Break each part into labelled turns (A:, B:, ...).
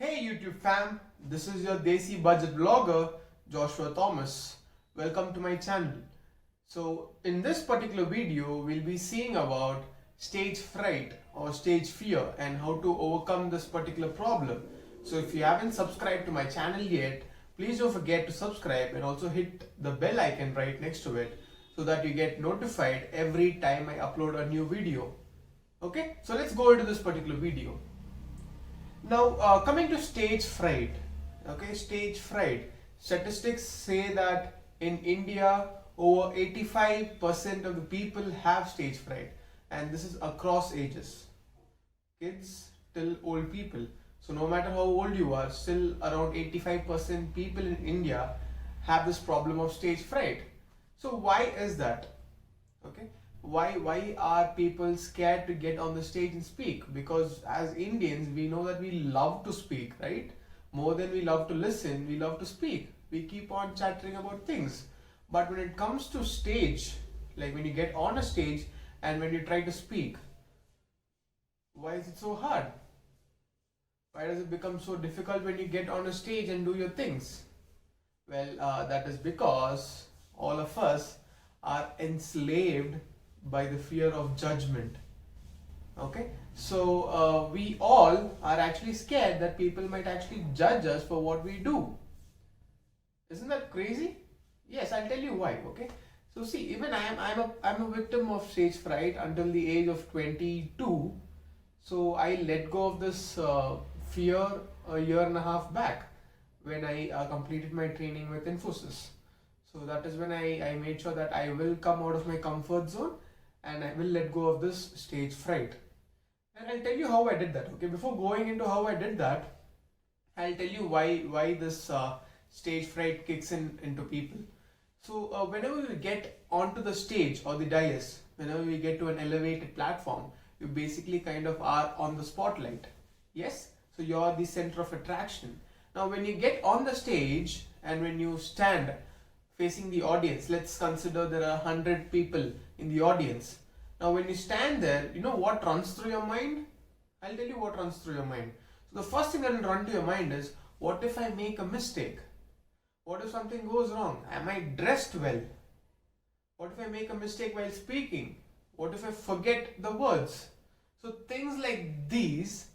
A: Hey YouTube fam, this is your Desi budget vlogger Joshua Thomas. Welcome to my channel. So in this particular video, we'll be seeing about stage fright or stage fear and how to overcome this particular problem. So if you haven't subscribed to my channel yet, please don't forget to subscribe and also hit the bell icon right next to it so that you get notified every time I upload a new video. Okay, so let's go into this particular video. Now, coming to stage fright, okay, stage fright. Statistics say that in India, over 85% of the people have stage fright, and this is across ages, kids till old people. So, no matter how old you are, still around 85% people in India have this problem of stage fright. So, why is that? Okay, why are people scared to get on the stage and speak? Because as Indians we know that we love to speak, right? More than we love to listen, we love to speak. We keep on chattering about things, but when it comes to stage, like when you get on a stage and when you try to speak, why is it so hard? Why does it become so difficult when you get on a stage and do your things? Well, that is because all of us are enslaved by the fear of judgment. Okay, so we all are actually scared that people might actually judge us for what we do. Isn't that crazy? Yes, I'll tell you why. Okay, so see, even I'm a victim of stage fright until the age of 22. So I let go of this fear a year and a half back when I completed my training with Infosys. So that is when I made sure that I will come out of my comfort zone and I will let go of this stage fright. And I'll tell you how I did that. Okay, before going into how I did that, I'll tell you why this stage fright kicks in into people. So whenever we get onto the stage or the dais, whenever we get to an elevated platform, you basically kind of are on the spotlight. Yes, so you're the center of attraction. Now, when you get on the stage and when you stand facing the audience, let's consider there are 100 people in the audience. Now, when you stand there, you know what runs through your mind? I'll tell you what runs through your mind. So, the first thing that will run to your mind is, what if I make a mistake? What if something goes wrong? Am I dressed well? What if I make a mistake while speaking? What if I forget the words? So, things like these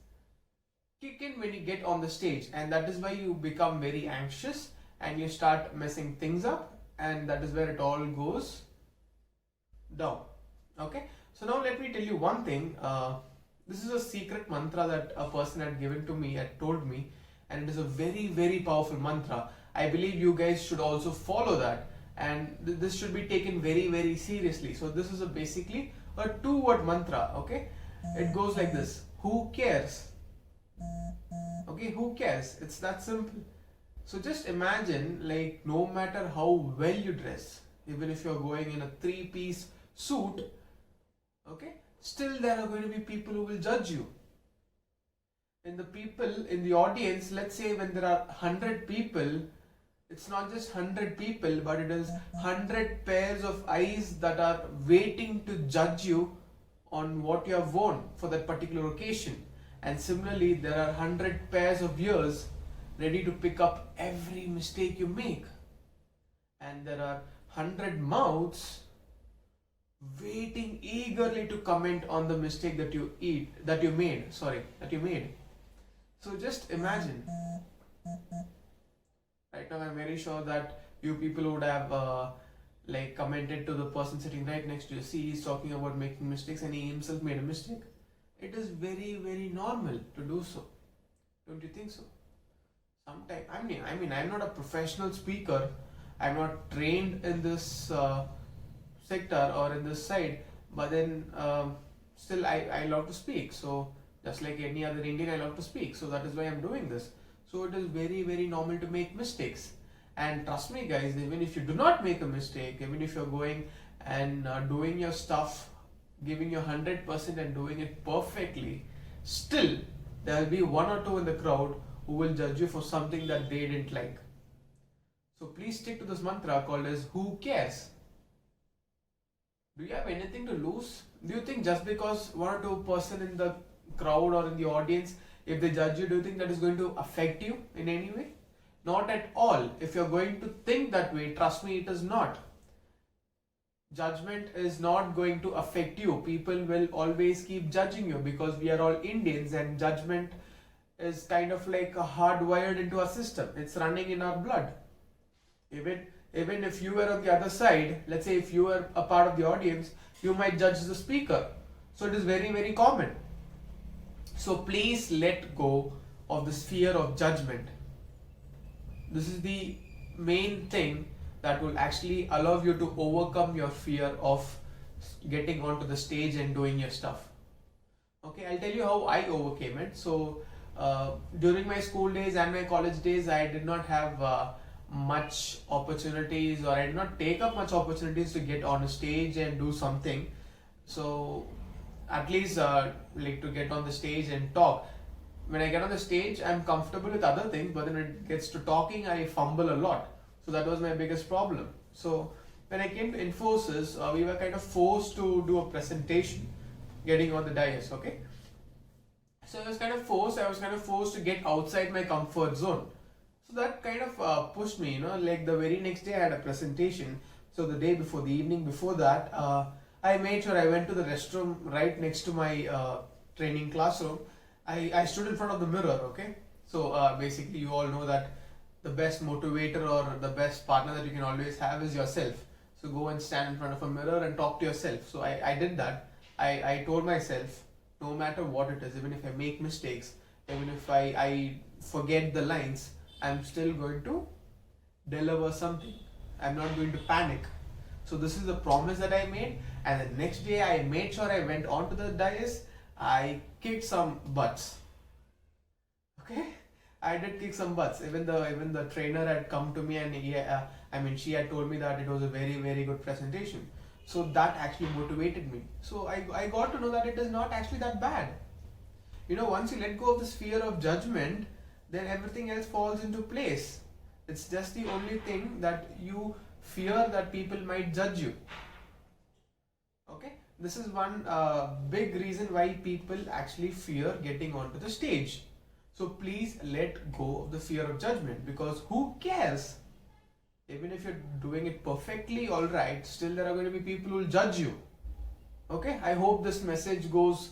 A: kick in when you get on the stage, and that is why you become very anxious and you start messing things up, and that is where it all goes down. Okay, so now let me tell you one thing. This is a secret mantra that a person had given to me, had told me, and it is a very powerful mantra. I believe you guys should also follow that, and this should be taken very seriously. So this is basically a 2-word mantra. Okay, it goes like this: who cares? Okay, who cares? It's that simple. So just imagine, like, no matter how well you dress, even if you're going in a 3-piece suit, okay, still there are going to be people who will judge you. And the people in the audience, let's say when there are 100 people, it's not just 100 people, but it is 100 pairs of eyes that are waiting to judge you on what you have worn for that particular occasion. And similarly, there are 100 pairs of ears ready to pick up every mistake you make. And there are 100 mouths waiting eagerly to comment on the mistake that you made. So just imagine. Right now, I'm very sure that you people would have like commented to the person sitting right next to you. See, he's talking about making mistakes, and he himself made a mistake. It is very normal to do so. Don't you think so? Sometimes, I'm not a professional speaker. I'm not trained in this sector or in this side, but then still I love to speak. So just like any other Indian, I love to speak. So that is why I'm doing this. So it is very normal to make mistakes. And trust me, guys, even if you do not make a mistake, even if you're going and doing your stuff, giving your 100% and doing it perfectly, still there will be one or two in the crowd who will judge you for something that they didn't like. So please stick to this mantra called as who cares. Do you have anything to lose? Do you think just because one or two person in the crowd or in the audience If they judge you, do you think that is going to affect you in any way? Not at all. If you're going to think that way, trust me, it is not. Judgment is not going to affect you. People will always keep judging you because we are all Indians, and judgment is kind of like hardwired into our system. It's running in our blood. Even if you were on the other side, let's say if you were a part of the audience, you might judge the speaker. So it is very, very common. So please let go of this fear of judgment. This is the main thing that will actually allow you to overcome your fear of getting onto the stage and doing your stuff. Okay, I'll tell you how I overcame it. So during my school days and my college days, I did not have much opportunities, or I did not take up much opportunities to get on a stage and do something. So at least like to get on the stage and talk. When I get on the stage, I'm comfortable with other things, but when it gets to talking, I fumble a lot. So that was my biggest problem. So when I came to Infosys, we were kind of forced to do a presentation, getting on the dais. Okay. So I was kind of forced to get outside my comfort zone. So that kind of pushed me, like the very next day I had a presentation. So the day before, the evening before that, I made sure I went to the restroom right next to my training classroom. I stood in front of the mirror, okay? So basically you all know that the best motivator or the best partner that you can always have is yourself. So go and stand in front of a mirror and talk to yourself. So I did that. I told myself, no matter what it is, even if I make mistakes, even if I forget the lines, I'm still going to deliver something. I'm not going to panic. So this is the promise that I made, and the next day I made sure I went onto the dais. I kicked some butts. Okay, I did kick some butts. Even the trainer had come to me, and she had told me that it was a very, very good presentation. So that actually motivated me. So I got to know that it is not actually that bad. Once you let go of this fear of judgment, then everything else falls into place. It's just the only thing that you fear that people might judge you. Okay, this is one big reason why people actually fear getting onto the stage. So please let go of the fear of judgment, because who cares? Even if you're doing it perfectly alright, still there are going to be people who will judge you. Okay, I hope this message goes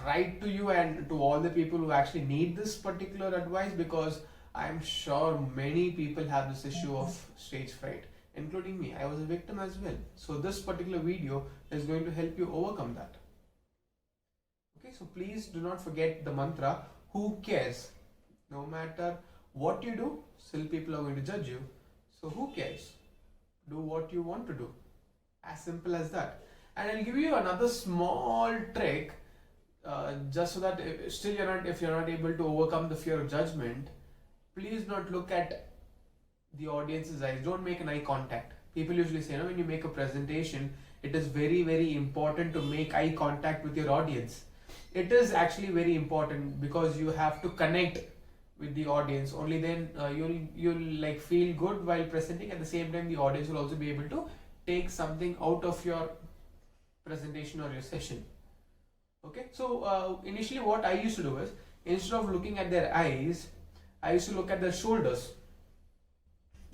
A: right to you and to all the people who actually need this particular advice, because I'm sure many people have this issue of stage fright, including me. I was a victim as well. So this particular video is going to help you overcome that. Okay, so please do not forget the mantra, who cares? No matter what you do, still people are going to judge you. So who cares? Do what you want to do. As simple as that. And I'll give you another small trick, just so that if you're not able to overcome the fear of judgment, please not look at the audience's eyes. Don't make an eye contact. People usually say, when you make a presentation, it is very, very important to make eye contact with your audience. It is actually very important, because you have to connect with the audience. Only then you'll like feel good while presenting. At the same time, the audience will also be able to take something out of your presentation or your session. Okay, so initially what I used to do is, instead of looking at their eyes, I used to look at their shoulders.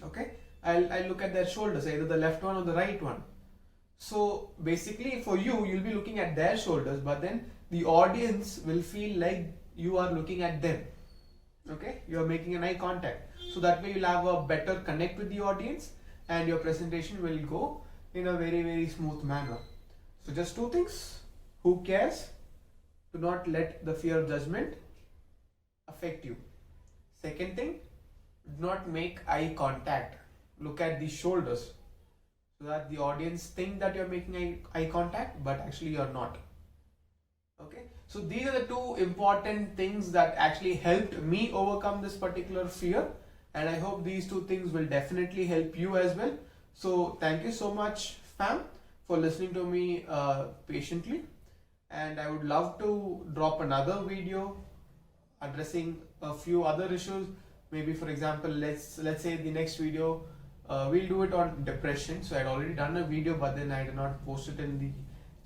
A: Okay, I'll look at their shoulders, either the left one or the right one. So basically for you'll be looking at their shoulders, but then the audience will feel like you are looking at them. Okay, you are making an eye contact. So that way you'll have a better connect with the audience, and your presentation will go in a very, very smooth manner. So just two things. Who cares? Do not let the fear of judgment affect you. Second thing, do not make eye contact. Look at the shoulders, so that the audience think that you're making eye contact, but actually you're not. Okay, so these are the two important things that actually helped me overcome this particular fear, and I hope these two things will definitely help you as well. So thank you so much, fam, for listening to me patiently, and I would love to drop another video addressing a few other issues. Maybe, for example, let's say the next video we'll do it on depression. So I had already done a video, but then I did not post it in the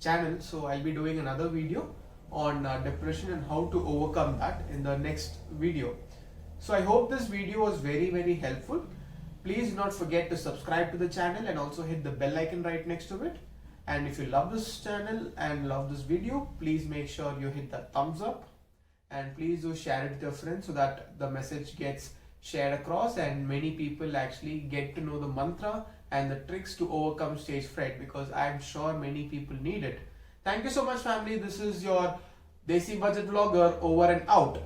A: channel, so I'll be doing another video on depression and how to overcome that in the next video. So I hope this video was very helpful. Please do not forget to subscribe to the channel and also hit the bell icon right next to it. And if you love this channel and love this video, please make sure you hit that thumbs up, and please do share it with your friends so that the message gets shared across and many people actually get to know the mantra and the tricks to overcome stage fright, because I'm sure many people need it. Thank you so much, family. This is your Desi Budget Vlogger over and out.